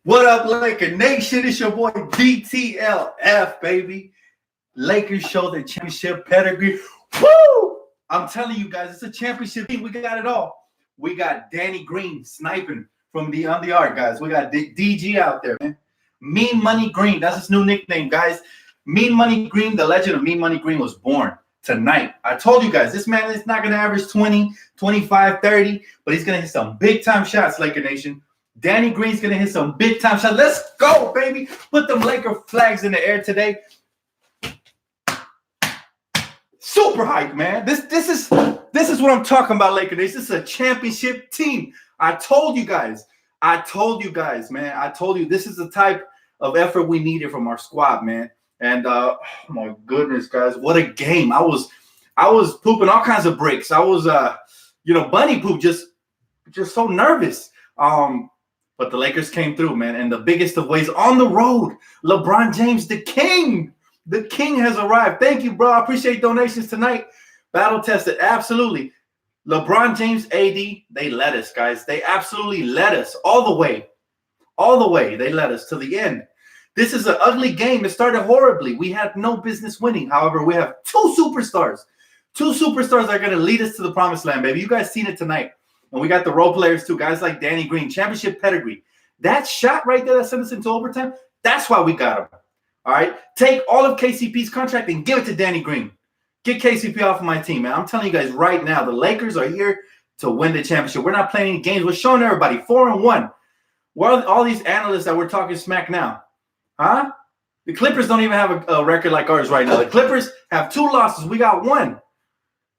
What up, Laker Nation? It's your boy DTLF, baby. Lakers show the championship pedigree. Woo! I'm telling you guys, it's a championship team. We got it all. We got Danny Green sniping from the on the art, guys. We got DG out there, man. Mean Money Green. That's his new nickname, guys. Mean Money Green, the legend of Mean Money Green was born tonight. I told you guys, this man is not going to average 20, 25, 30, but he's going to hit some big-time shots, Laker Nation. Danny Green's going to hit some big-time shots. Let's go, baby. Put them Laker flags in the air today. Super hype, man. This is what I'm talking about, Laker Nation. This is a championship team. I told you guys, man. I told you this is the type of effort we needed from our squad, man. And oh my goodness, guys, what a game! I was pooping all kinds of bricks. I was bunny poop, just so nervous. But the Lakers came through, man, and the biggest of ways on the road. LeBron James, the king has arrived. Thank you, bro. I appreciate donations tonight. Battle tested, absolutely. LeBron James, AD, they led us, guys. They absolutely led us all the way. They led us to the end. This is an ugly game. It started horribly. We had no business winning. However, we have two superstars. Two superstars that are going to lead us to the promised land, baby. You guys seen it tonight. And we got the role players, too. Guys like Danny Green, championship pedigree. That shot right there that sent us into overtime, that's why we got him. All right? Take all of KCP's contract and give it to Danny Green. Get KCP off of my team, man. I'm telling you guys right now, the Lakers are here to win the championship. We're not playing any games. We're showing everybody 4-1. Where are all these analysts that we're talking smack now? Huh? The Clippers don't even have a record like ours right now. The Clippers have 2 losses. We got 1.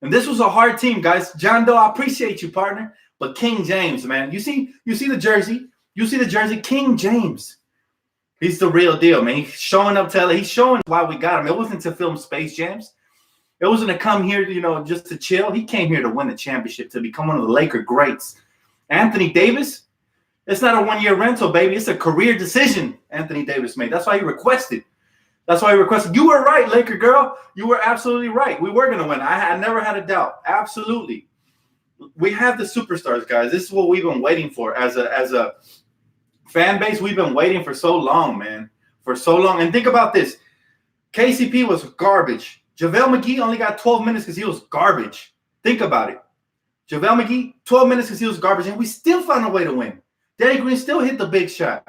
And this was a hard team, guys. John Doe, I appreciate you, partner. But King James, man. You see the jersey? You see the jersey? King James. He's the real deal, man. He's showing up to LA. He's showing why we got him. It wasn't to film Space Jams. It wasn't to come here, just to chill. He came here to win the championship, to become one of the Laker greats. Anthony Davis, it's not a one-year rental, baby. It's a career decision Anthony Davis made. That's why he requested. You were right, Laker girl. You were absolutely right. We were going to win. I never had a doubt. Absolutely. We have the superstars, guys. This is what we've been waiting for. As a fan base, we've been waiting for so long, man. For so long. And think about this. KCP was garbage. JaVale McGee only got 12 minutes because he was garbage. Think about it. JaVale McGee, 12 minutes because he was garbage, and we still found a way to win. Danny Green still hit the big shot.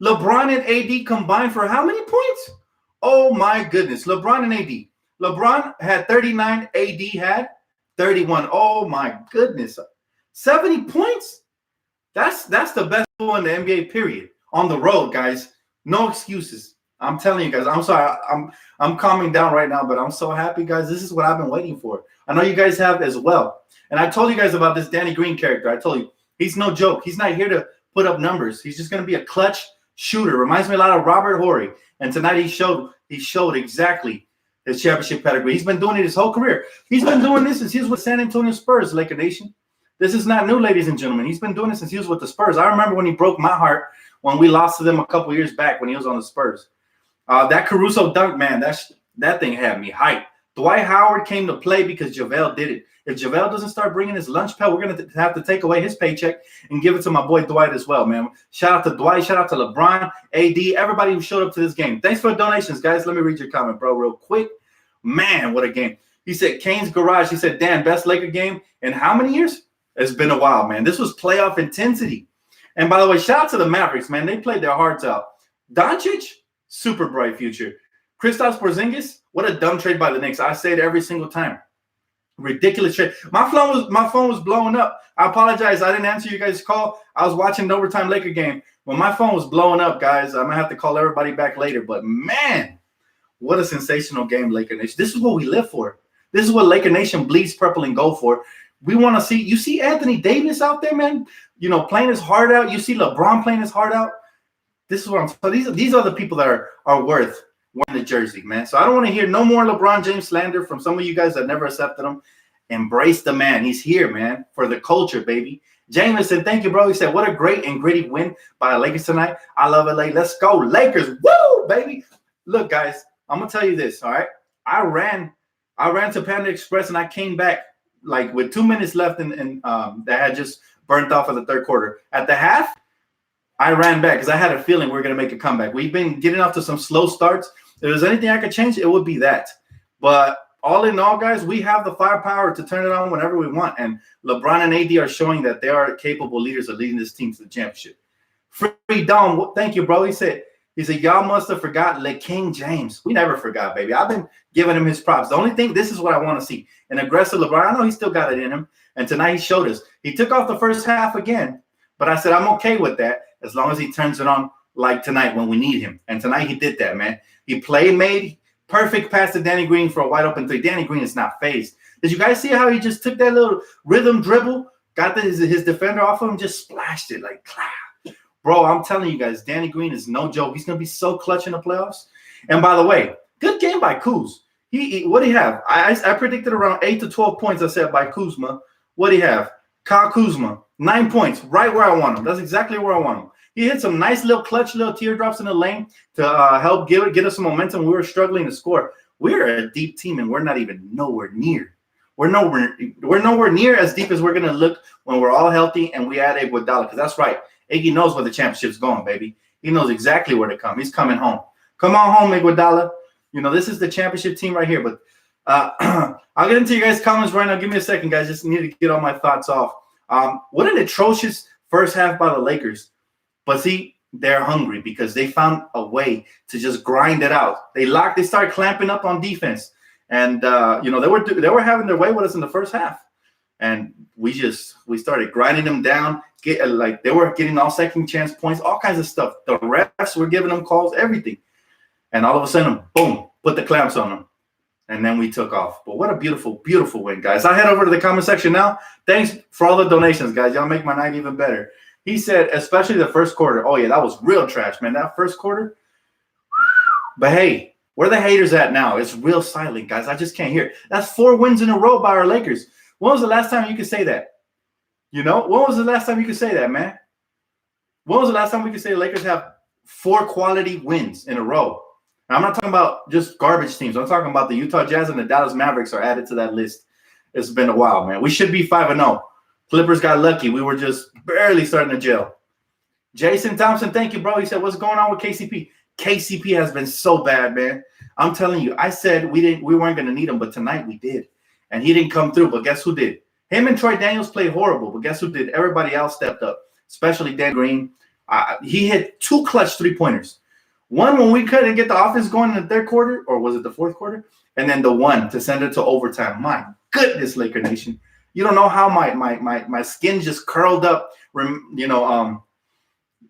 LeBron and AD combined for how many points? Oh, my goodness. LeBron and AD. LeBron had 39. AD had 31. Oh, my goodness. 70 points? That's the best in the NBA, period. On the road, guys. No excuses. I'm telling you guys. I'm sorry. I'm calming down right now, but I'm so happy, guys. This is what I've been waiting for. I know you guys have as well. And I told you guys about this Danny Green character. I told you. He's no joke. He's not here to put up numbers. He's just going to be a clutch shooter. Reminds me a lot of Robert Horry. And tonight he showed exactly his championship pedigree. He's been doing it his whole career. He's been doing this since he was with San Antonio Spurs, Laker Nation. This is not new, ladies and gentlemen. He's been doing it since he was with the Spurs. I remember when he broke my heart when we lost to them a couple years back when he was on the Spurs. That Caruso dunk, man, that thing had me hyped. Dwight Howard came to play because JaVale did it. If JaVale doesn't start bringing his lunch pail, we're going to have to take away his paycheck and give it to my boy Dwight as well, man. Shout out to Dwight. Shout out to LeBron, AD, everybody who showed up to this game. Thanks for the donations, guys. Let me read your comment, bro, real quick. Man, what a game. He said, Kane's Garage. He said, Dan, best Laker game in how many years? It's been a while, man. This was playoff intensity. And by the way, shout out to the Mavericks, man. They played their hearts out. Doncic, super bright future. Kristaps Porzingis, what a dumb trade by the Knicks. I say it every single time. Ridiculous trade. My phone was blowing up. I apologize. I didn't answer you guys' call. I was watching the overtime Laker game. When my phone was blowing up, guys, I'm going to have to call everybody back later. But, man, what a sensational game, Laker Nation. This is what we live for. This is what Laker Nation bleeds purple and gold for. We want to see – you see Anthony Davis out there, man, playing his heart out. You see LeBron playing his heart out. This is what I'm – so these are the people that are worth – wearing the jersey, man. So I don't want to hear no more LeBron James slander from some of you guys that never accepted him. Embrace the man. He's here, man, for the culture, baby. James said, thank you, bro. He said, what a great and gritty win by the Lakers tonight. I love LA. Let's go, Lakers. Woo, baby. Look, guys, I'm going to tell you this, all right? I ran to Panda Express, and I came back, like, with 2 minutes left, and that had just burnt off of the third quarter. At the half, I ran back because I had a feeling we were going to make a comeback. We've been getting off to some slow starts. If there's anything I could change, it would be that. But all in all, guys, we have the firepower to turn it on whenever we want. And LeBron and AD are showing that they are capable leaders of leading this team to the championship. Free Dom, thank you, bro. He said, y'all must have forgot King James. We never forgot, baby. I've been giving him his props. The only thing, this is what I want to see. An aggressive LeBron. I know he still got it in him. And tonight he showed us. He took off the first half again. But I said, I'm okay with that as long as he turns it on like tonight when we need him. And tonight he did that, man. He made perfect pass to Danny Green for a wide open three. Danny Green is not phased. Did you guys see how he just took that little rhythm dribble, got his defender off of him, just splashed it like clap. Bro, I'm telling you guys, Danny Green is no joke. He's going to be so clutch in the playoffs. And by the way, good game by Kuz. What do you have? I predicted around 8 to 12 points, I said, by Kuzma. What do you have? Kyle Kuzma, 9 points, right where I want him. That's exactly where I want him. He hit some nice little clutch, little teardrops in the lane to help get us some momentum. We were struggling to score. We're a deep team, and we're not even nowhere near. We're nowhere near as deep as we're going to look when we're all healthy and we add Iguodala. Because that's right. Iggy knows where the championship's going, baby. He knows exactly where to come. He's coming home. Come on home, Iguodala. You know, this is the championship team right here. But I'll get into you guys' comments right now. Give me a second, guys. Just need to get all my thoughts off. What an atrocious first half by the Lakers. But see, they're hungry because they found a way to just grind it out. They started clamping up on defense. And, they were having their way with us in the first half. And we started grinding them down. They were getting all second chance points, all kinds of stuff. The refs were giving them calls, everything. And all of a sudden, boom, put the clamps on them. And then we took off. But what a beautiful, beautiful win, guys. I head over to the comment section now. Thanks for all the donations, guys. Y'all make my night even better. He said, especially the first quarter. Oh, yeah, that was real trash, man. That first quarter. But, hey, where the haters at now? It's real silent, guys. I just can't hear it. That's 4 wins in a row by our Lakers. When was the last time you could say that? You know, when was the last time you could say that, man? When was the last time we could say the Lakers have 4 quality wins in a row? Now, I'm not talking about just garbage teams. I'm talking about the Utah Jazz and the Dallas Mavericks are added to that list. It's been a while, man. We should be 5-0. Clippers got lucky. We were just barely starting to gel. Jason Thompson, thank you, bro. He said, what's going on with KCP? KCP has been so bad, man. I'm telling you, I said we weren't going to need him, but tonight we did. And he didn't come through, but guess who did? Him and Troy Daniels played horrible, but guess who did? Everybody else stepped up, especially Dan Green. He hit 2 clutch 3-pointers. One when we couldn't get the offense going in the third quarter, or was it the fourth quarter? And then the one to send it to overtime. My goodness, Laker Nation. You don't know how my skin just curled up.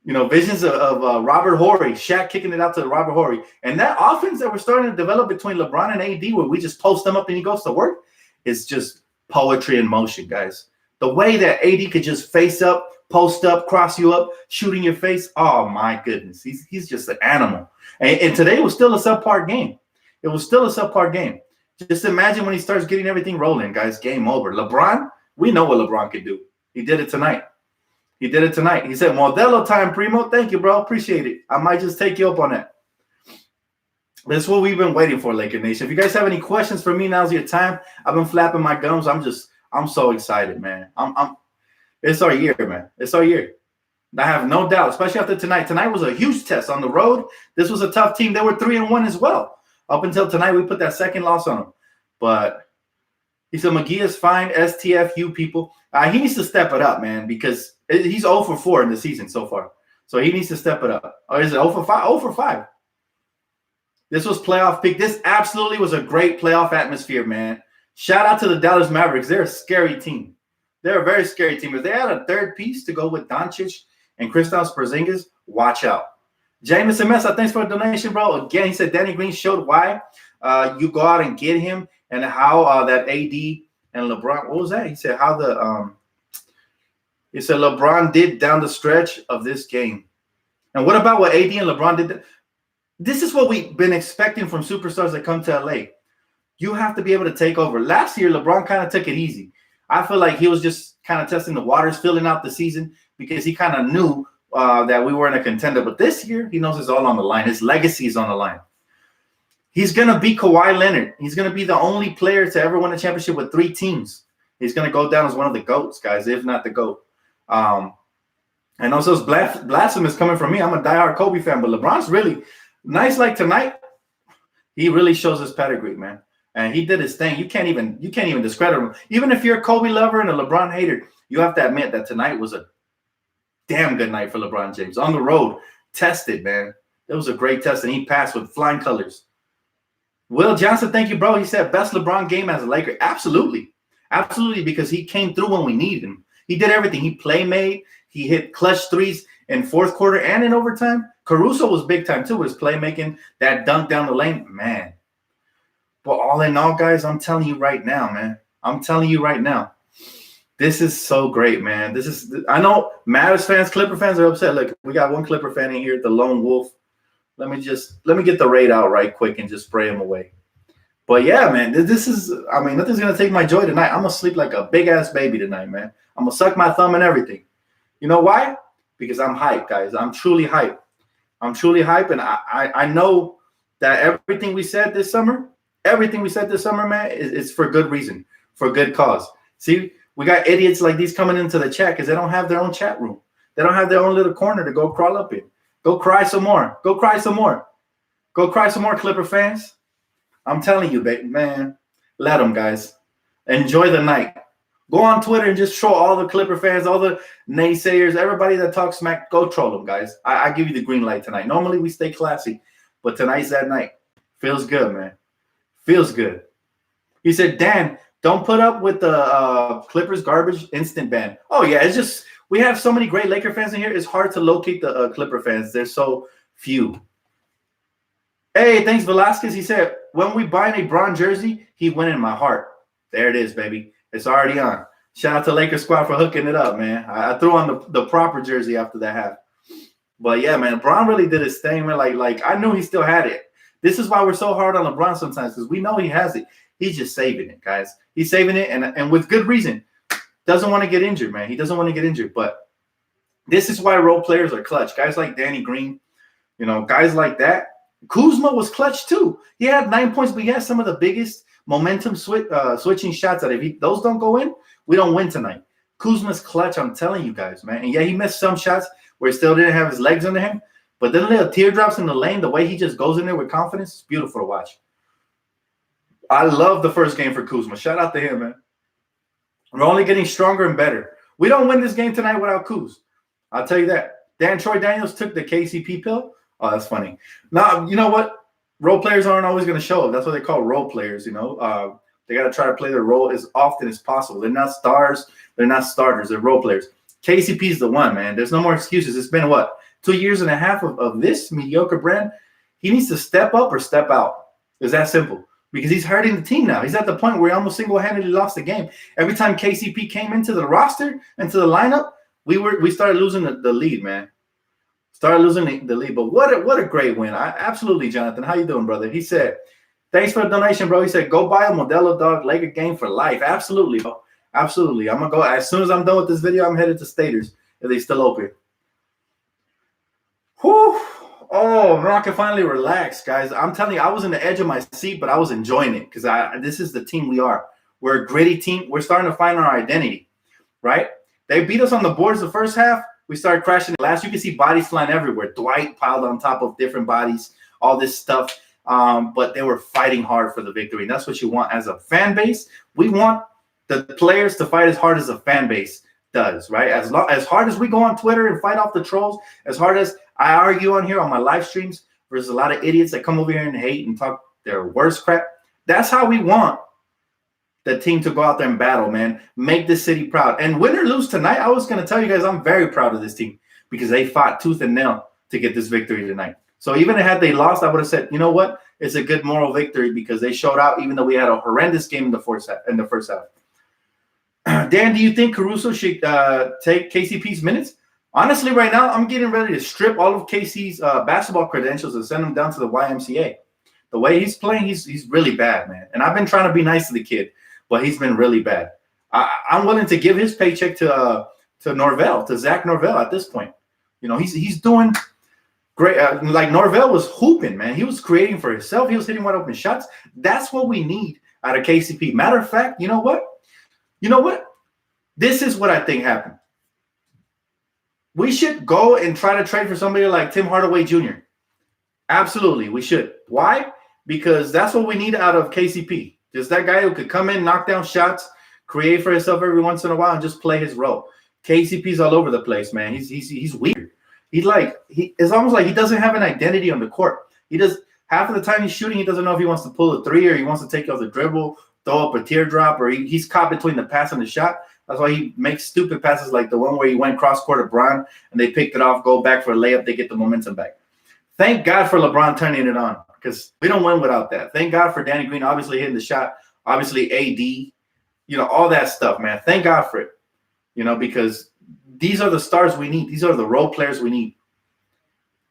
Visions of Robert Horry, Shaq kicking it out to Robert Horry. And that offense that we're starting to develop between LeBron and AD, where we just post them up and he goes to work, is just poetry in motion, guys. The way that AD could just face up, post up, cross you up, shooting your face. Oh, my goodness. He's just an animal. And today was still a subpar game. It was still a subpar game. Just imagine when he starts getting everything rolling, guys. Game over. LeBron, we know what LeBron could do. He did it tonight. He did it tonight. He said, Modelo time, Primo. Thank you, bro. Appreciate it. I might just take you up on that. That's what we've been waiting for, Laker Nation. If you guys have any questions for me, now's your time. I've been flapping my gums. I'm so excited, man. It's our year, man. It's our year. I have no doubt, especially after tonight. Tonight was a huge test on the road. This was a tough team. They were 3-1 as well. Up until tonight, we put that second loss on them. But he said, McGee is fine, STFU people. He needs to step it up, man, because he's 0 for 4 in the season so far. So he needs to step it up. Or is it 0 for 5? 0 for 5. This was playoff pick. This absolutely was a great playoff atmosphere, man. Shout out to the Dallas Mavericks. They're a scary team. They're a very scary team. If they had a third piece to go with Doncic and Kristaps Porzingis, watch out. Jameson Mesa, thanks for the donation, bro. Again, he said Danny Green showed why you go out and get him and how that AD and LeBron. What was that? He said how LeBron did down the stretch of this game. And what about what AD and LeBron did? This is what we've been expecting from superstars that come to LA. You have to be able to take over. Last year, LeBron kind of took it easy. I feel like he was just kind of testing the waters, filling out the season because he kind of knew that we weren't a contender. But this year, he knows it's all on the line. His legacy is on the line. He's going to be Kawhi Leonard. He's going to be the only player to ever win a championship with 3 teams. He's going to go down as one of the GOATs, guys, if not the GOAT. And also, it's blasphemous coming from me. I'm a diehard Kobe fan, but LeBron's really nice. Like tonight, he really shows his pedigree, man. And he did his thing. You can't even discredit him. Even if you're a Kobe lover and a LeBron hater, you have to admit that tonight was a damn good night for LeBron James. On the road, tested, man. It was a great test, and he passed with flying colors. Will Johnson, thank you, bro. He said best LeBron game as a Laker. Absolutely. Absolutely, because he came through when we needed him. He did everything. He made. He hit clutch threes in fourth quarter and in overtime. Caruso was big time, too, with his playmaking. That dunk down the lane, man. But all in all, guys, I'm telling you right now, man. I'm telling you right now. This is so great, man. I know Mavs fans, Clipper fans are upset. Look, we got one Clipper fan in here, the lone wolf. Let me get the raid out right quick and just spray him away. But yeah, man, nothing's going to take my joy tonight. I'm going to sleep like a big-ass baby tonight, man. I'm going to suck my thumb and everything. You know why? Because I'm hyped, guys. I'm truly hyped. And I know that everything we said this summer, man, is for good reason, for good cause. See, we got idiots like these coming into the chat because they don't have their own chat room. They don't have their own little corner to go crawl up in. Go cry some more. Go cry some more, Clipper fans. I'm telling you, man, let them, guys. Enjoy the night. Go on Twitter and just troll all the Clipper fans, all the naysayers, everybody that talks smack. Go troll them, guys. I give you the green light tonight. Normally we stay classy, but tonight's that night. Feels good, man. Feels good. He said, Dan, don't put up with the Clippers garbage instant ban. Oh, yeah, it's just we have so many great Laker fans in here. It's hard to locate the Clipper fans. There's so few. Hey, thanks, Velasquez. He said, when we buy a Bron jersey, he went in my heart. There it is, baby. It's already on. Shout out to Lakers squad for hooking it up, man. I threw on the proper jersey after the half. But, yeah, man, Bron really did his thing, man. Like I knew he still had it. This is why we're so hard on LeBron sometimes, because we know he has it. He's just saving it, guys. He's saving it, and with good reason. Doesn't want to get injured, man. He doesn't want to get injured. But this is why role players are clutch. Guys like Danny Green, guys like that. Kuzma was clutch too. He had 9 points, but he had some of the biggest momentum switching shots that if those don't go in, we don't win tonight. Kuzma's clutch, I'm telling you guys, man. And yeah, he missed some shots where he still didn't have his legs under him. But then little teardrops in the lane, the way he just goes in there with confidence, it's beautiful to watch. I love the first game for Kuzma. Shout out to him, man. We're only getting stronger and better. We don't win this game tonight without Kuz. I'll tell you that. Troy Daniels took the KCP pill. Oh, that's funny. Now, you know what? Role players aren't always going to show up. That's what they call role players, They got to try to play their role as often as possible. They're not stars. They're not starters. They're role players. KCP's the one, man. There's no more excuses. It's been, 2.5 years of this mediocre brand? He needs to step up or step out. It's that simple. Because he's hurting the team now. He's at the point where he almost single-handedly lost the game. Every time KCP came into the roster, into the lineup, we started losing the lead, man. Started losing the lead. But what a great win. Absolutely, Jonathan. How you doing, brother? He said, thanks for the donation, bro. He said, go buy a Modelo Dog Laker game for life. Absolutely, bro. Absolutely. I'm going to go. As soon as I'm done with this video, I'm headed to Staters if they still open. Whew. Oh, I can finally relax, guys. I'm telling you, I was in the edge of my seat, but I was enjoying it because this is the team we are. We're a gritty team. We're starting to find our identity, right? They beat us on the boards the first half. We started crashing. Last, you can see bodies flying everywhere. Dwight piled on top of different bodies, all this stuff. But they were fighting hard for the victory. And that's what you want as a fan base. We want the players to fight as hard as a fan base does, right? As hard as we go on Twitter and fight off the trolls, as hard as I argue on here on my live streams versus a lot of idiots that come over here and hate and talk their worst crap. That's how we want the team to go out there and battle, man. Make this city proud. And win or lose tonight, I was going to tell you guys I'm very proud of this team because they fought tooth and nail to get this victory tonight. So even had they lost, I would have said, you know what? It's a good moral victory because they showed out even though we had a horrendous game in the first half. Dan, do you think Caruso should take KCP's minutes? Honestly, right now, I'm getting ready to strip all of KC's basketball credentials and send him down to the YMCA. The way he's playing, he's really bad, man. And I've been trying to be nice to the kid, but he's been really bad. I'm willing to give his paycheck to Norvell, to Zach Norvell at this point. He's doing great. Like Norvell was hooping, man. He was creating for himself. He was hitting wide open shots. That's what we need out of KCP. Matter of fact, you know what? This is what I think happened. We should go and try to trade for somebody like Tim Hardaway Jr. Absolutely, we should. Why? Because that's what we need out of KCP. Just that guy who could come in, knock down shots, create for himself every once in a while, and just play his role. KCP's all over the place, man. He's weird. It's almost like he doesn't have an identity on the court. He does half of the time he's shooting, he doesn't know if he wants to pull a three or he wants to take off the dribble, throw up a teardrop, or he's caught between the pass and the shot. That's why he makes stupid passes like the one where he went cross court to Bron and they picked it off, go back for a layup, they get the momentum back. Thank God for LeBron turning it on, because we don't win without that. Thank God for Danny Green obviously hitting the shot, obviously AD, all that stuff, man. Thank God for it, because these are the stars we need. These are the role players we need.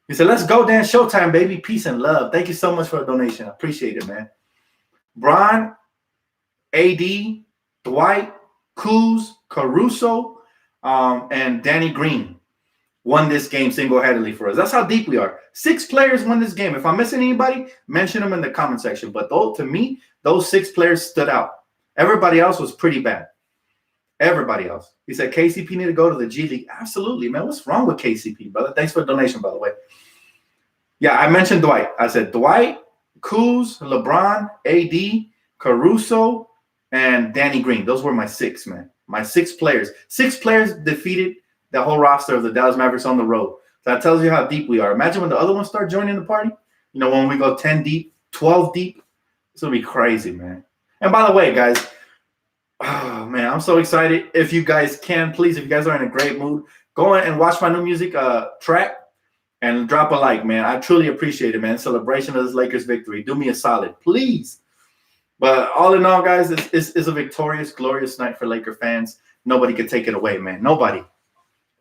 He said, let's go, Dan. Showtime, baby. Peace and love. Thank you so much for a donation. I appreciate it, man. Bron, AD, Dwight, Kuz, Caruso, and Danny Green won this game single-handedly for us. That's how deep we are. 6 players won this game. If I'm missing anybody, mention them in the comment section. But to me, those 6 players stood out. Everybody else was pretty bad. Everybody else. He said, KCP need to go to the G League. Absolutely, man. What's wrong with KCP, brother? Thanks for the donation, by the way. Yeah, I mentioned Dwight. I said Dwight, Kuz, LeBron, AD, Caruso, and Danny Green. Those were my 6, man. My 6 players. 6 players defeated the whole roster of the Dallas Mavericks on the road. So that tells you how deep we are. Imagine when the other ones start joining the party. When we go 10 deep, 12 deep, it's going to be crazy, man. And by the way, guys, oh, man, I'm so excited. If you guys can, please, if you guys are in a great mood, go and watch my new music track and drop a like, man. I truly appreciate it, man. Celebration of this Lakers victory. Do me a solid, please. But all in all, guys, it's a victorious, glorious night for Laker fans. Nobody can take it away, man. Nobody.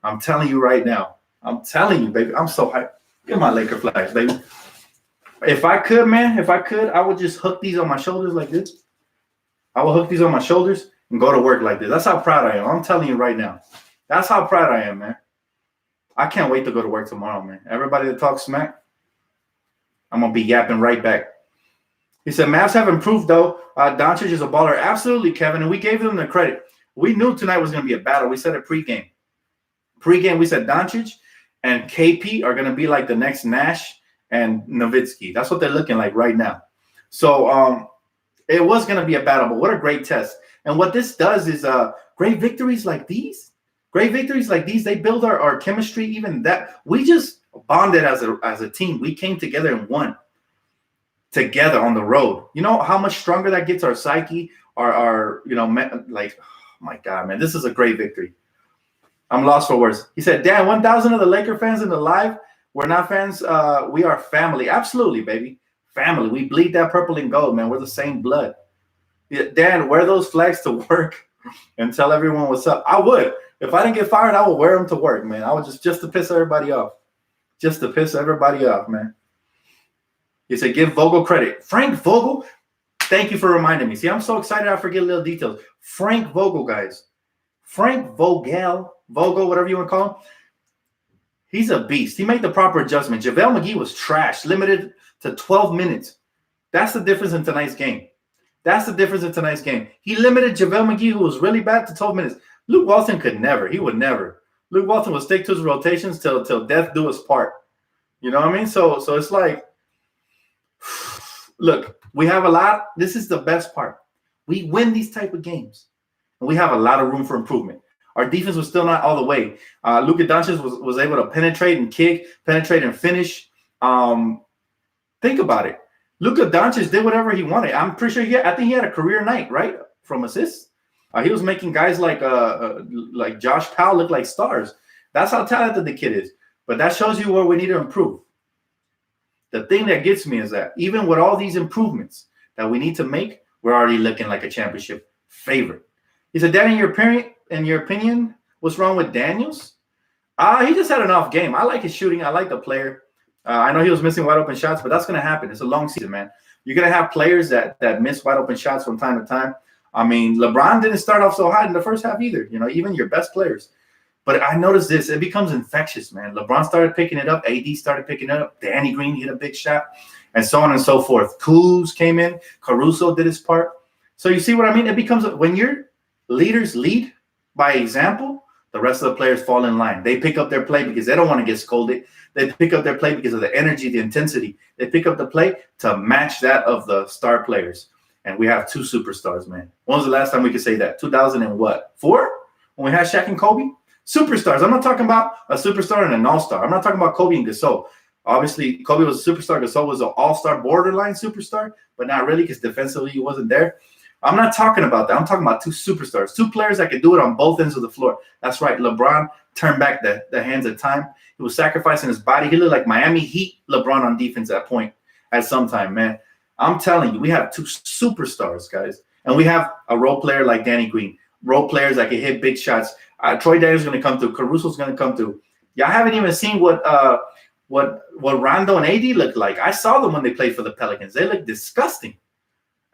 I'm telling you right now. I'm telling you, baby. I'm so hyped. Get my Laker flags, baby. If I could, man, I would just hook these on my shoulders like this. I will hook these on my shoulders and go to work like this. That's how proud I am. I'm telling you right now. That's how proud I am, man. I can't wait to go to work tomorrow, man. Everybody that talks smack, I'm going to be yapping right back. He said, Mavs have improved, though. Doncic is a baller. Absolutely, Kevin, and we gave them the credit. We knew tonight was going to be a battle. We said it pregame. Pregame, we said Doncic and KP are going to be like the next Nash and Nowitzki. That's what they're looking like right now. So it was going to be a battle, but what a great test. And what this does is great victories like these, they build our chemistry, even that. We just bonded as a team. We came together and won together on the road. You know how much stronger that gets our psyche, our like, oh my God, man, this is a great victory. I'm lost for words. He said, Dan, 1,000 of the Laker fans in the live. We're not fans. We are family. Absolutely, baby. Family. We bleed that purple and gold, man. We're the same blood. Yeah, Dan, wear those flags to work and tell everyone what's up. I would. If I didn't get fired, I would wear them to work, man. I would just to piss everybody off. Just to piss everybody off, man. He said, give Vogel credit. Frank Vogel, thank you for reminding me. See, I'm so excited I forget little details. Frank Vogel, guys. Frank Vogel, whatever you want to call him. He's a beast. He made the proper adjustment. JaVale McGee was trash, limited to 12 minutes. That's the difference in tonight's game. He limited JaVale McGee, who was really bad, to 12 minutes. Luke Walton could never. He would never. Luke Walton would stick to his rotations till death do his part. You know what I mean? So it's like, look, we have a lot. This is the best part. We win these type of games, and we have a lot of room for improvement. Our defense was still not all the way. Luka Doncic was able to penetrate and kick, penetrate and finish. Think about it. Luka Doncic did whatever he wanted. I'm pretty sure I think he had a career night, right, from assists. He was making guys like Josh Powell look like stars. That's how talented the kid is. But that shows you where we need to improve. The thing that gets me is that even with all these improvements that we need to make, we're already looking like a championship favorite. He said, Dan, in your opinion, what's wrong with Daniels? He just had an off game. I like his shooting. I like the player. I know he was missing wide open shots, but that's going to happen. It's a long season, man. You're going to have players that miss wide open shots from time to time. I mean, LeBron didn't start off so hot in the first half either, even your best players. But I noticed this. It becomes infectious, man. LeBron started picking it up. AD started picking it up. Danny Green hit a big shot, and so on and so forth. Kuz came in. Caruso did his part. So you see what I mean? It becomes when your leaders lead by example, The rest of the players fall in line. They pick up their play because they don't want to get scolded. They pick up their play because of the energy, the intensity. They pick up the play to match that of the star players. And we have two superstars, man. When was the last time we could say that? 2004? When we had Shaq and Kobe? Superstars. I'm not talking about a superstar and an all-star. I'm not talking about Kobe and Gasol. Obviously, Kobe was a superstar. Gasol was an all-star, borderline superstar, but not really because defensively he wasn't there. I'm not talking about that. I'm talking about two superstars, two players that could do it on both ends of the floor. That's right. LeBron turned back the hands of time. He was sacrificing his body. He looked like Miami Heat LeBron on defense at point at some time, man. I'm telling you, we have two superstars, guys. And we have a role player like Danny Green, role players that can hit big shots. Troy Daniels is going to come through. Caruso's going to come through. Y'all haven't even seen what Rondo and AD look like. I saw them when they played for the Pelicans. They look disgusting.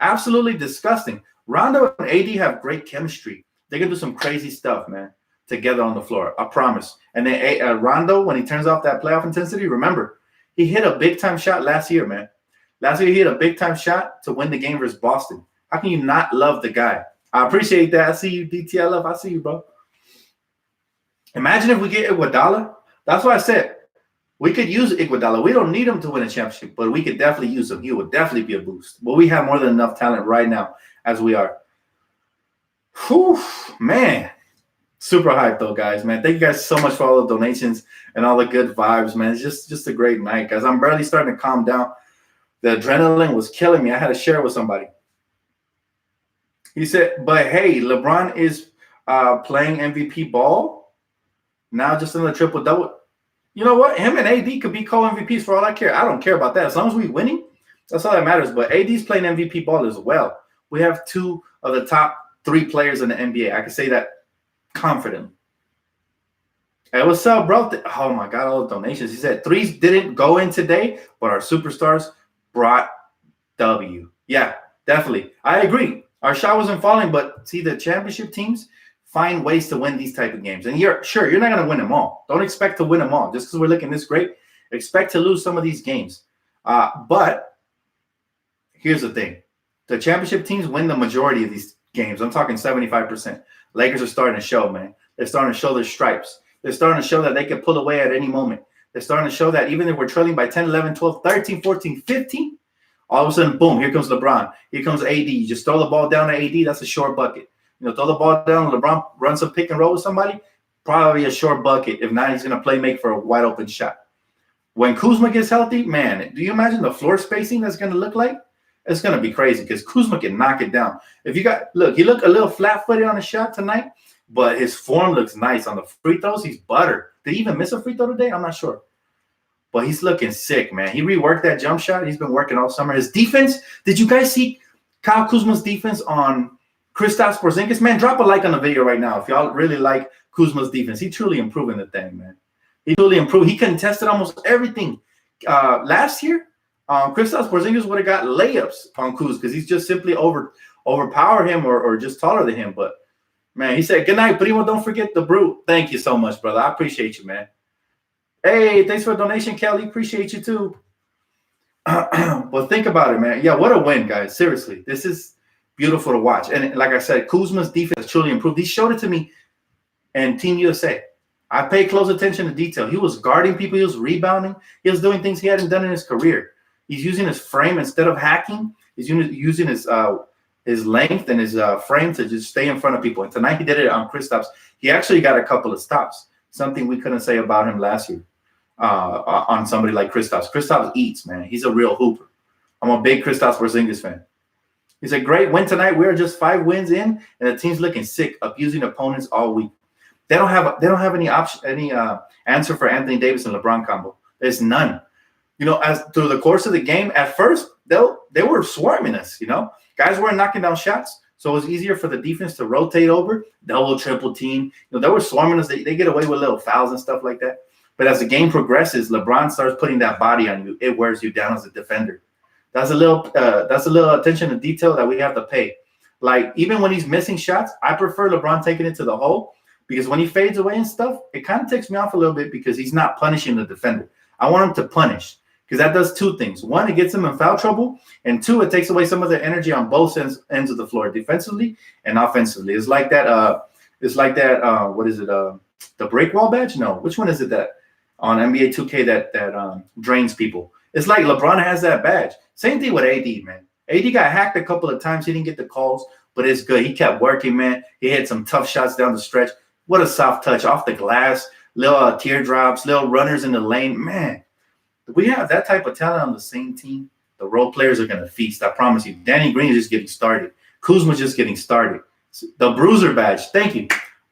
Absolutely disgusting. Rondo and AD have great chemistry. They can do some crazy stuff, man, together on the floor. I promise. And then Rondo, when he turns off that playoff intensity, remember, he hit a big-time shot last year, man. Last year, he hit a big-time shot to win the game versus Boston. How can you not love the guy? I appreciate that. I see you, DTLF. I see you, bro. Imagine if we get Iguodala. That's what I said. We could use Iguodala. We don't need him to win a championship, but we could definitely use him. He would definitely be a boost. But we have more than enough talent right now as we are. Whew, man. Super hyped, though, guys, man. Thank you guys so much for all the donations and all the good vibes, man. It's just a great night, guys. I'm barely starting to calm down. The adrenaline was killing me. I had to share it with somebody. He said, but hey, LeBron is playing MVP ball. Now just in the triple-double. You know what? Him and AD could be co-MVPs for all I care. I don't care about that. As long as we're winning, that's all that matters. But AD's playing MVP ball as well. We have two of the top three players in the NBA. I can say that confidently. Hey, what's up, bro? Oh, my God, all the donations. He said threes didn't go in today, but our superstars brought W. Yeah, definitely. I agree. Our shot wasn't falling, but see, the championship teams find ways to win these type of games. And you're not going to win them all. Don't expect to win them all. Just because we're looking this great, expect to lose some of these games. But here's the thing. The championship teams win the majority of these games. I'm talking 75%. Lakers are starting to show, man. They're starting to show their stripes. They're starting to show that they can pull away at any moment. They're starting to show that even if we're trailing by 10, 11, 12, 13, 14, 15, all of a sudden, boom, here comes LeBron. Here comes AD. You just throw the ball down to AD, that's a short bucket. Throw the ball down, LeBron runs a pick and roll with somebody, probably a short bucket. If not, he's going to make for a wide open shot. When Kuzma gets healthy, man, do you imagine the floor spacing that's going to look like? It's going to be crazy because Kuzma can knock it down. He looked a little flat-footed on a shot tonight, but his form looks nice on the free throws. He's butter. Did he even miss a free throw today? I'm not sure. But he's looking sick, man. He reworked that jump shot. He's been working all summer. His defense, did you guys see Kyle Kuzma's defense on Kristaps Porzingis? Man, drop a like on the video right now if y'all really like Kuzma's defense. He truly improving the thing, man. He truly improved. He contested almost everything. Last year, Kristaps Porzingis would have got layups on Kuz because he's just simply overpower him or just taller than him. But, man, he said, good night, Primo. Don't forget the brew. Thank you so much, brother. I appreciate you, man. Hey, thanks for the donation, Kelly. Appreciate you, too. But think about it, man. Yeah, what a win, guys. Seriously, this is beautiful to watch. And like I said, Kuzma's defense truly improved. He showed it to me in Team USA. I paid close attention to detail. He was guarding people. He was rebounding. He was doing things he hadn't done in his career. He's using his frame instead of hacking. He's using his length and his frame to just stay in front of people. And tonight he did it on Kristaps. He actually got a couple of stops, something we couldn't say about him last year on somebody like Kristaps. Kristaps eats, man. He's a real hooper. I'm a big Kristaps Porzingis fan. He's a great win tonight. We're just 5 wins in, and the team's looking sick, abusing opponents all week. They don't have any answer for Anthony Davis and LeBron combo. There's none. As through the course of the game, at first they were swarming us. Guys weren't knocking down shots, so it was easier for the defense to rotate over, double, triple team. They were swarming us. They get away with little fouls and stuff like that. But as the game progresses, LeBron starts putting that body on you. It wears you down as a defender. That's a little attention to detail that we have to pay. Like, even when he's missing shots, I prefer LeBron taking it to the hole because when he fades away and stuff, it kind of takes me off a little bit because he's not punishing the defender. I want him to punish because that does two things. One, it gets him in foul trouble, and two, it takes away some of the energy on both ends of the floor, defensively and offensively. It's like that. What is it? the break wall badge? No. Which one is it that on NBA 2K that drains people? It's like LeBron has that badge. Same thing with AD, man. AD got hacked a couple of times. He didn't get the calls, but it's good. He kept working, man. He hit some tough shots down the stretch. What a soft touch off the glass, little teardrops, little runners in the lane. Man, we have that type of talent on the same team. The role players are going to feast. I promise you. Danny Green is just getting started. Kuzma's just getting started. The bruiser badge. Thank you.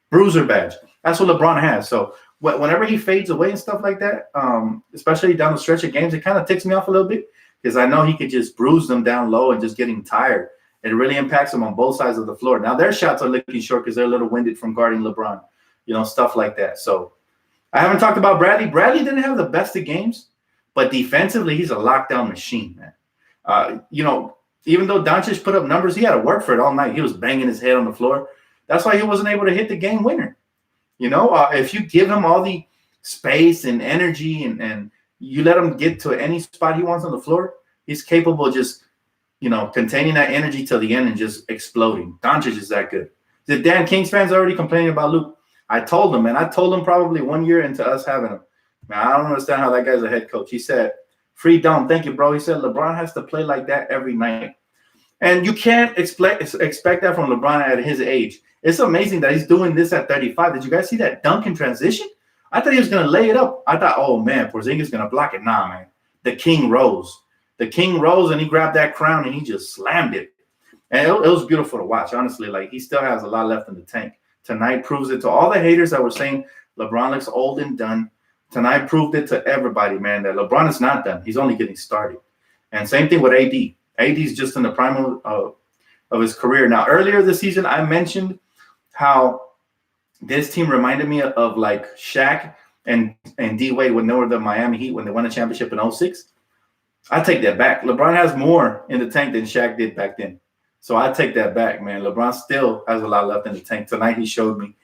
Bruiser badge. That's what LeBron has. So whenever he fades away and stuff like that, especially down the stretch of games, it kind of ticks me off a little bit because I know he could just bruise them down low and just getting tired. It really impacts them on both sides of the floor. Now, their shots are looking short because they're a little winded from guarding LeBron, stuff like that. So I haven't talked about Bradley. Bradley didn't have the best of games, but defensively, he's a lockdown machine, man. Even though Doncic put up numbers, he had to work for it all night. He was banging his head on the floor. That's why he wasn't able to hit the game winner. If you give him all the space and energy and you let him get to any spot he wants on the floor, he's capable of just, containing that energy till the end and just exploding. Doncic is that good. The Dan Kings fans already complaining about Luke. I told him, probably 1 year into us having him. Man, I don't understand how that guy's a head coach. He said, free dome. Thank you, bro. He said LeBron has to play like that every night. And you can't expect that from LeBron at his age. It's amazing that he's doing this at 35. Did you guys see that dunk in transition? I thought he was going to lay it up. I thought, oh, man, Porzingis going to block it. Nah, man. The king rose. The king rose, and he grabbed that crown, and he just slammed it. And it was beautiful to watch, honestly. Like, he still has a lot left in the tank. Tonight proves it to all the haters that were saying LeBron looks old and done. Tonight proved it to everybody, man, that LeBron is not done. He's only getting started. And same thing with AD. AD's just in the prime of his career. Now, earlier this season, I mentioned how this team reminded me of like Shaq and D-Wade when they were the Miami Heat when they won a championship in 06. I take that back. LeBron has more in the tank than Shaq did back then. So I take that back, man. LeBron still has a lot left in the tank. Tonight he showed me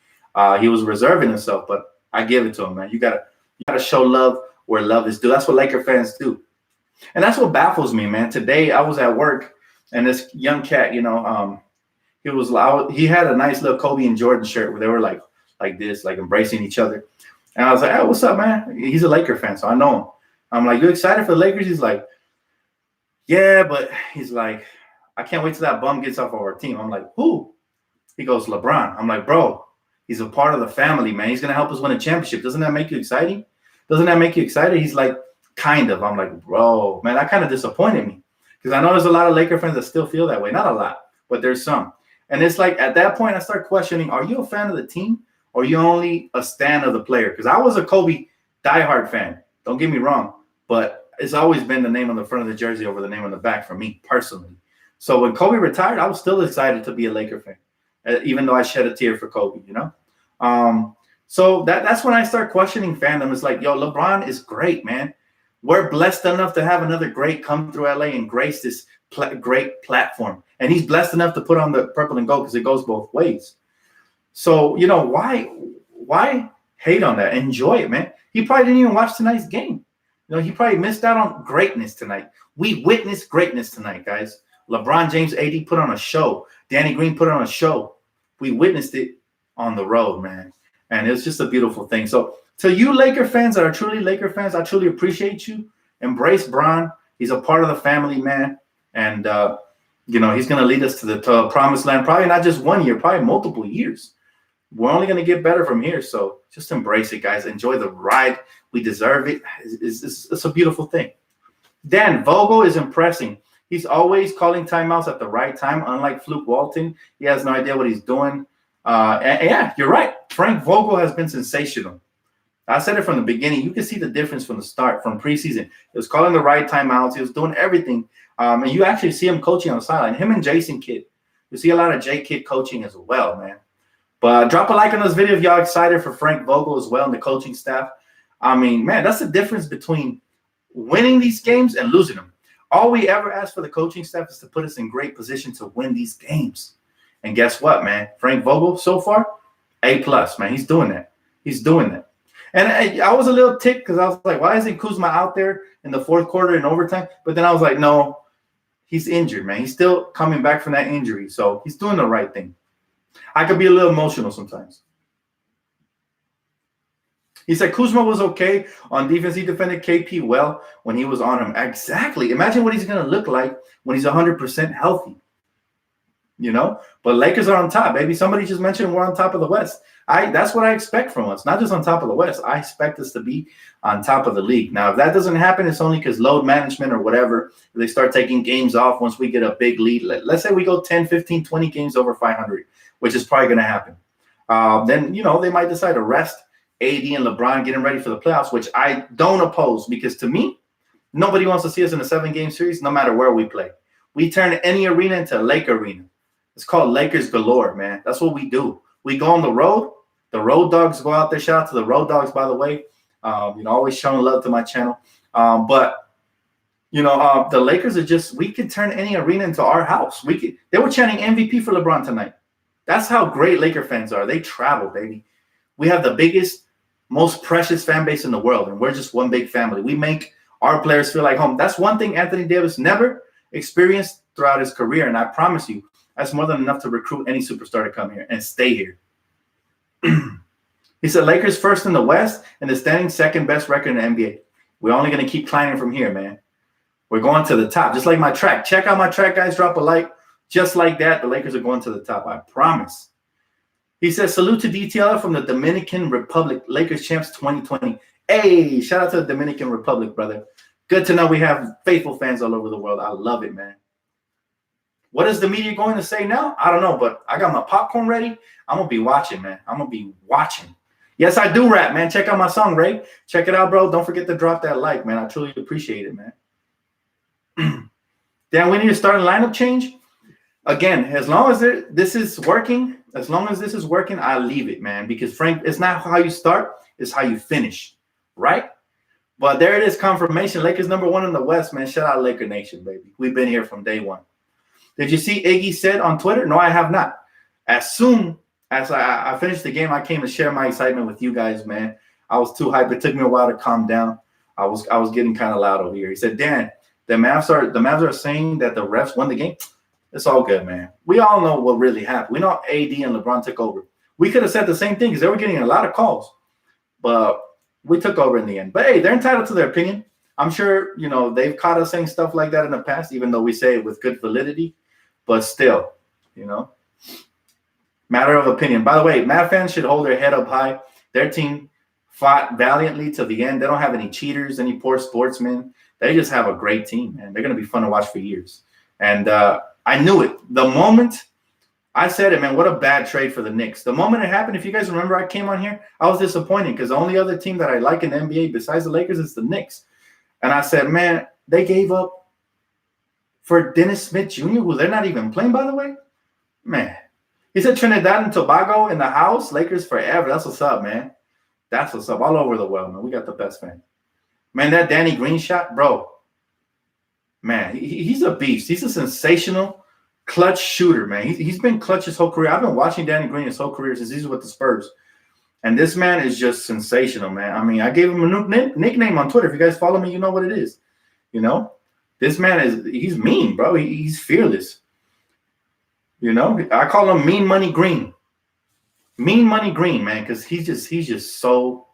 he was reserving himself, but I give it to him, man. You gotta show love where love is due. That's what Laker fans do. And that's what baffles me, man. Today I was at work and this young cat, he had a nice little Kobe and Jordan shirt where they were like this, like embracing each other. And I was like, hey, what's up, man? He's a Laker fan, so I know him. I'm like, you excited for the Lakers? He's like, yeah, but he's like, I can't wait till that bum gets off of our team. I'm like, who? He goes, LeBron. I'm like, bro, he's a part of the family, man. He's going to help us win a championship. Doesn't that make you exciting? Doesn't that make you excited? He's like, kind of. I'm like, bro, man, that kind of disappointed me because I know there's a lot of Laker fans that still feel that way. Not a lot, but there's some. And it's like at that point, I start questioning, are you a fan of the team or are you only a stan of the player? Because I was a Kobe diehard fan. Don't get me wrong, but it's always been the name on the front of the jersey over the name on the back for me personally. So when Kobe retired, I was still excited to be a Laker fan, even though I shed a tear for Kobe, So that's when I start questioning fandom. It's like, yo, LeBron is great, man. We're blessed enough to have another great come through LA and grace this great platform. And he's blessed enough to put on the purple and gold because it goes both ways. So, why hate on that? Enjoy it, man. He probably didn't even watch tonight's game. He probably missed out on greatness tonight. We witnessed greatness tonight, guys. LeBron James, AD put on a show. Danny Green put on a show. We witnessed it on the road, man. And it's just a beautiful thing. So to you Laker fans that are truly Laker fans, I truly appreciate you. Embrace Bron. He's a part of the family, man. And, he's going to lead us to the promised land, probably not just 1 year, probably multiple years. We're only going to get better from here. So just embrace it, guys. Enjoy the ride. We deserve it. It's a beautiful thing. Dan, Vogel is impressing. He's always calling timeouts at the right time, unlike Fluke Walton. He has no idea what he's doing. And yeah, you're right. Frank Vogel has been sensational. I said it from the beginning. You can see the difference from the start, from preseason. He was calling the right timeouts. He was doing everything. And you actually see him coaching on the sideline. Him and Jason Kidd. You see a lot of J Kidd coaching as well, man. But drop a like on this video if y'all excited for Frank Vogel as well and the coaching staff. I mean, man, that's the difference between winning these games and losing them. All we ever ask for the coaching staff is to put us in great position to win these games. And guess what, man? Frank Vogel, so far, A+, man. He's doing that. He's doing that. And I was a little ticked because I was like, why isn't Kuzma out there in the fourth quarter in overtime? But then I was like, no, he's injured, man. He's still coming back from that injury. So he's doing the right thing. I could be a little emotional sometimes. He said Kuzma was okay on defense. He defended KP well when he was on him. Exactly. Imagine what he's going to look like when he's 100% healthy. You know, but Lakers are on top, baby. Somebody just mentioned we're on top of the West. That's what I expect from us. Not just on top of the West. I expect us to be on top of the league. Now, if that doesn't happen, it's only because load management or whatever. They start taking games off once we get a big lead. Let's say we go 10, 15, 20 games over 500, which is probably going to happen. Then, you know, they might decide to rest AD and LeBron getting ready for the playoffs, which I don't oppose because to me, nobody wants to see us in a 7-game series no matter where we play. We turn any arena into a Lake arena. It's called Lakers galore, man. That's what we do. We go on the road. The road dogs go out there. Shout out to the road dogs, by the way. You know, always showing love to my channel. But you know, the Lakers are just, we could turn any arena into our house. They were chanting MVP for LeBron tonight. That's how great Laker fans are. They travel, baby. We have the biggest, most precious fan base in the world, and we're just one big family. We make our players feel like home. That's one thing Anthony Davis never experienced throughout his career, and I promise you, that's more than enough to recruit any superstar to come here and stay here. He said Lakers first in the West and the standing second best record in the NBA. We're only going to keep climbing from here, man. We're going to the top, just like my track. Check out my track, guys. Drop a like. Just like that, the Lakers are going to the top. I promise. He says, salute to DTL from the Dominican Republic. Lakers champs 2020. Hey, shout out to the Dominican Republic, brother. Good to know we have faithful fans all over the world. I love it, man. What is the media going to say now? I don't know, but I got my popcorn ready. I'm going to be watching, man. I'm going to be watching. Yes, I do rap, man. Check out my song, Ray. Check it out, bro. Don't forget to drop that like, man. I truly appreciate it, man. Dan, we need a starting lineup change. Again, as long as this is working, I leave it, man. Because, Frank, it's not how you start, it's how you finish, right? But there it is, confirmation. Lakers #1 in the West, man. Shout out Laker Nation, baby. We've been here from day one. Did you see Iggy said on Twitter? No, I have not. As soon as I finished the game, I came to share my excitement with you guys, man. I was too hyped. It took me a while to calm down. I was getting kind of loud over here. He said, Dan, the Mavs are saying that the refs won the game. It's all good, man. We all know what really happened. We know AD and LeBron took over. We could have said the same thing because they were getting a lot of calls. But we took over in the end. But, hey, they're entitled to their opinion. I'm sure, you know, they've caught us saying stuff like that in the past, even though we say it with good validity. But still, you know, matter of opinion. By the way, Mav fans should hold their head up high. Their team fought valiantly to the end. They don't have any cheaters, any poor sportsmen. They just have a great team, man. They're going to be fun to watch for years. And I knew it. The moment I said it, man, what a bad trade for the Knicks. The moment it happened, if you guys remember, I came on here, I was disappointed because the only other team that I like in the NBA besides the Lakers is the Knicks. And I said, man, they gave up for Dennis Smith Jr., who they're not even playing, by the way. Man. He said Trinidad and Tobago in the house. Lakers forever. That's what's up, man. That's what's up. All over the world, man. We got the best fans. Man, that Danny Green shot, bro. Man, he's a beast. He's a sensational clutch shooter, man. He's been clutch his whole career. I've been watching Danny Green his whole career since he's with the Spurs. And this man is just sensational, man. I mean, I gave him a new nickname on Twitter. If you guys follow me, you know what it is. You know? This man he's mean, bro. He's fearless. You know, I call him Mean Money Green. Mean Money Green, man, because he's just so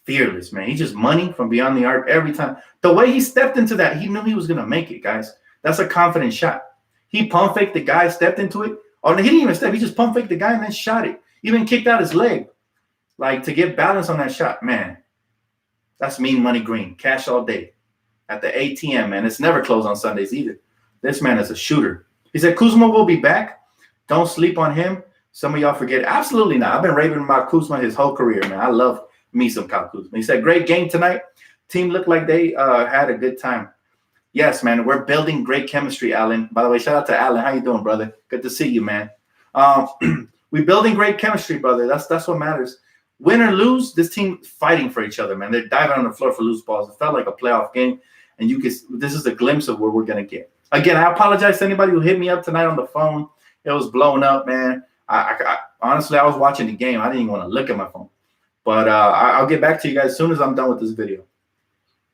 fearless, man. He's just money from beyond the arc every time. The way he stepped into that, he knew he was gonna make it, guys. That's a confident shot. He pump faked the guy, stepped into it. Oh, he didn't even step. He just pump faked the guy and then shot it. Even kicked out his leg, like to get balance on that shot. Man, that's Mean Money Green. Cash all day. At the ATM, man. It's never closed on Sundays either. This man is a shooter. He said Kuzma will be back. Don't sleep on him. Some of y'all forget. Absolutely not. I've been raving about Kuzma his whole career, man. I love me some Kyle Kuzma. He said, great game tonight. Team looked like they had a good time. Yes, man. We're building great chemistry, Alan. By the way, shout out to Alan. How you doing, brother? Good to see you, man. We're building great chemistry, brother. That's what matters. Win or lose, this team fighting for each other, man. They're diving on the floor for loose balls. It felt like a playoff game. And this is a glimpse of where we're going to get. Again, I apologize to anybody who hit me up tonight on the phone. It was blowing up, man. I honestly, I was watching the game. I didn't even want to look at my phone. But I'll get back to you guys as soon as I'm done with this video.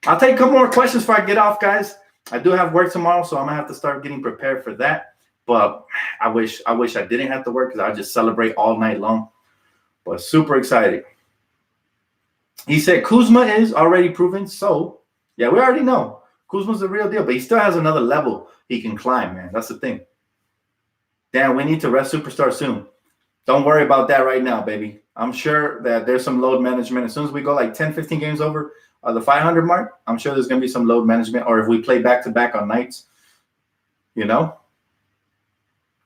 I'll take a couple more questions before I get off, guys. I do have work tomorrow, so I'm going to have to start getting prepared for that. But I wish I didn't have to work because I'd just celebrate all night long. But super excited. He said Kuzma is already proven. So, yeah, we already know Kuzma's the real deal, but he still has another level he can climb, man. That's the thing. Dan, we need to rest Superstar soon. Don't worry about that right now, baby. I'm sure that there's some load management. As soon as we go like 10, 15 games over the 500 mark, I'm sure there's going to be some load management. Or if we play back-to-back on nights, you know.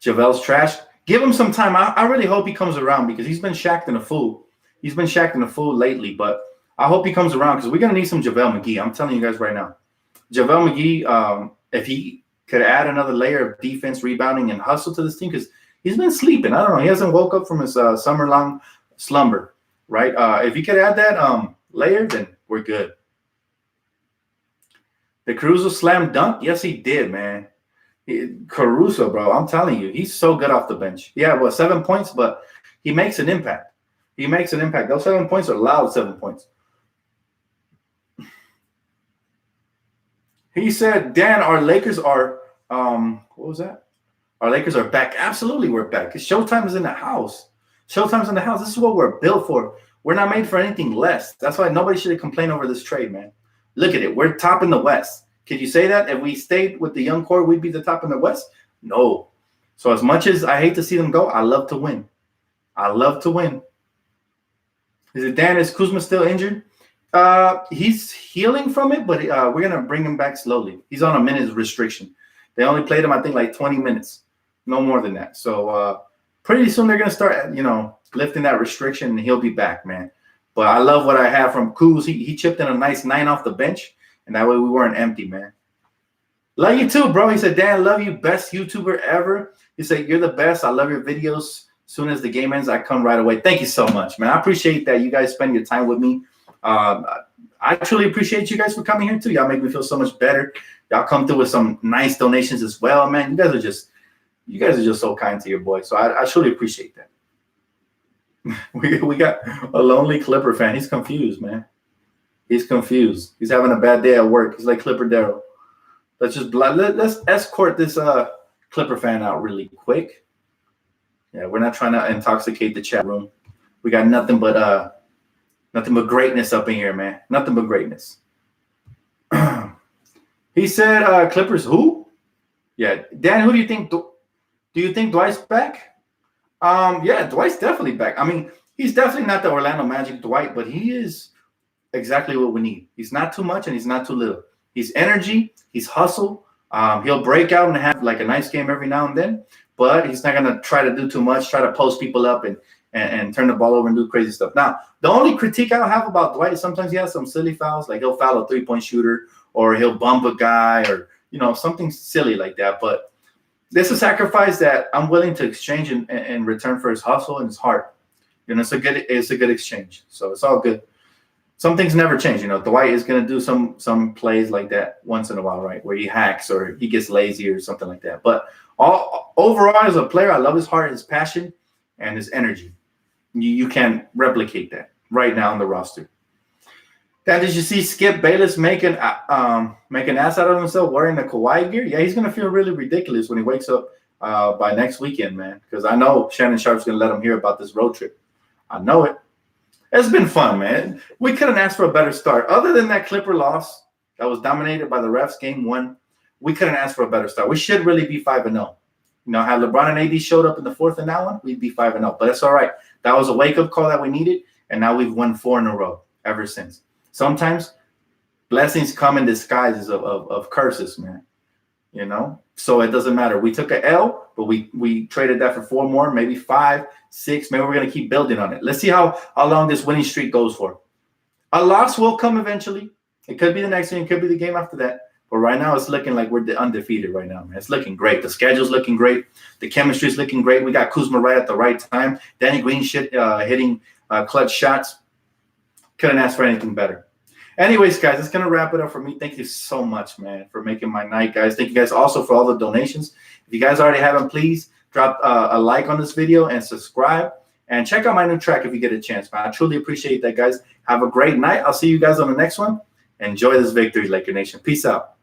Javel's trash. Give him some time. I really hope he comes around because he's been shacked in a fool. He's been shacked in a fool lately, but I hope he comes around because we're going to need some JaVale McGee. I'm telling you guys right now. JaVale McGee, if he could add another layer of defense, rebounding, and hustle to this team because he's been sleeping. I don't know. He hasn't woke up from his summer-long slumber, right? If he could add that layer, then we're good. The Caruso slam dunk? Yes, he did, man. Caruso, bro, I'm telling you, he's so good off the bench. Yeah, 7 points, but he makes an impact. He makes an impact. Those 7 points are loud 7 points. He said, Dan, our Lakers are, what was that? Our Lakers are back. Absolutely, we're back. Showtime is in the house. Showtime's in the house. This is what we're built for. We're not made for anything less. That's why nobody should complain over this trade, man. Look at it. We're top in the West. Could you say that? If we stayed with the young core, we'd be the top in the West? No. So as much as I hate to see them go, I love to win. I love to win. Is it Dan? Is Kuzma still injured? He's healing from it, but we're going to bring him back slowly. He's on a minute restriction. They only played him, I think, like 20 minutes. No more than that. So pretty soon they're going to start, lifting that restriction, and he'll be back, man. But I love what I have from Kuz. He chipped in a nice 9 off the bench, and that way we weren't empty, man. Love you too, bro. He said, Dan, love you. Best YouTuber ever. He said, you're the best. I love your videos. As soon as the game ends, I come right away. Thank you so much, man. I appreciate that you guys spend your time with me. I truly appreciate you guys for coming here too. Y'all make me feel so much better. Y'all come through with some nice donations as well, man. You guys are just so kind to your boy. So I truly appreciate that. we got a lonely Clipper fan. He's confused, man. He's confused. He's having a bad day at work. He's like Clipper Darryl. Let's escort this Clipper fan out really quick. Yeah, we're not trying to intoxicate the chat room. We got nothing but greatness up in here, man. Nothing but greatness. He said, Clippers who? Yeah, Dan, who do you think? Do you think Dwight's back? Yeah, Dwight's definitely back. I mean, he's definitely not the Orlando Magic Dwight, but he is exactly what we need. He's not too much and he's not too little. He's energy. He's hustle. He'll break out and have like a nice game every now and then, but he's not going to try to do too much, try to post people up and turn the ball over and do crazy stuff. Now, the only critique I'll have about Dwight is sometimes he has some silly fouls, like he'll foul a three-point shooter or he'll bump a guy or, something silly like that. But this is a sacrifice that I'm willing to exchange in return for his hustle and his heart. It's a good exchange. So it's all good. Some things never change. Dwight is going to do some plays like that once in a while, right, where he hacks or he gets lazy or something like that. But overall, as a player, I love his heart, his passion, and his energy. You can't replicate that right now on the roster. Dan, did you see Skip Bayless make an ass out of himself wearing the Kawhi gear? Yeah, he's going to feel really ridiculous when he wakes up by next weekend, man, because I know Shannon Sharp's going to let him hear about this road trip. I know it. It's been fun, man. We couldn't ask for a better start. Other than that Clipper loss that was dominated by the refs game 1, we couldn't ask for a better start. We should really be 5-0. Had LeBron and AD showed up in the 4th in that one, we'd be 5-0. But that's all right. That was a wake-up call that we needed, and now we've won 4 in a row ever since. Sometimes blessings come in disguises of curses, man. So it doesn't matter. We took an L, but we traded that for 4 more, maybe 5, 6. Maybe we're going to keep building on it. Let's see how long this winning streak goes for. A loss will come eventually. It could be the next game. It could be the game after that. But right now, it's looking like we're undefeated right now, man. It's looking great. The schedule's looking great. The chemistry's looking great. We got Kuzma right at the right time. Danny Green hitting clutch shots. Couldn't ask for anything better. Anyways, guys, that's going to wrap it up for me. Thank you so much, man, for making my night, guys. Thank you guys also for all the donations. If you guys already haven't, please drop a like on this video and subscribe. And check out my new track if you get a chance, man. I truly appreciate that, guys. Have a great night. I'll see you guys on the next one. Enjoy this victory, Laker Nation. Peace out.